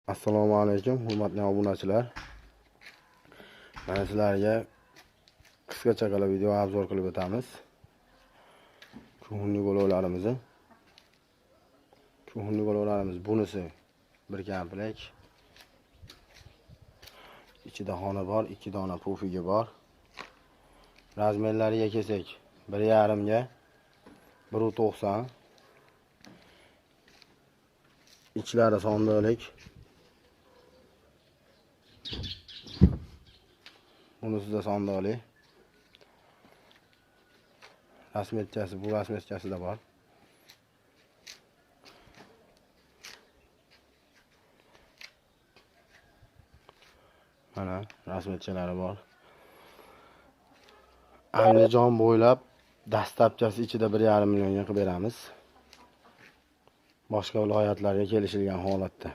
Assalomu alaykum, hurmatli obunachilar. Mana sizlarga qisqacha qilib video obzor qilib o'tamiz. Kuhunli g'o'lalarimiz bunisi bir komplekt. Ichida xona bor, 2 dona pufigi bor. Razmerlariga kelsak, 1,5 ga 1,90. İçlari sondiqlik. Bunisi da sondiqlik. Rasmetchasi, bu rasmetchasi da bor. Mana rasmetchalari bor. Andijon bo'ylab dastlabkasi ichida 1,5 millionga qilib beramiz. Boshqa viloyatlarga kelishilgan holatda.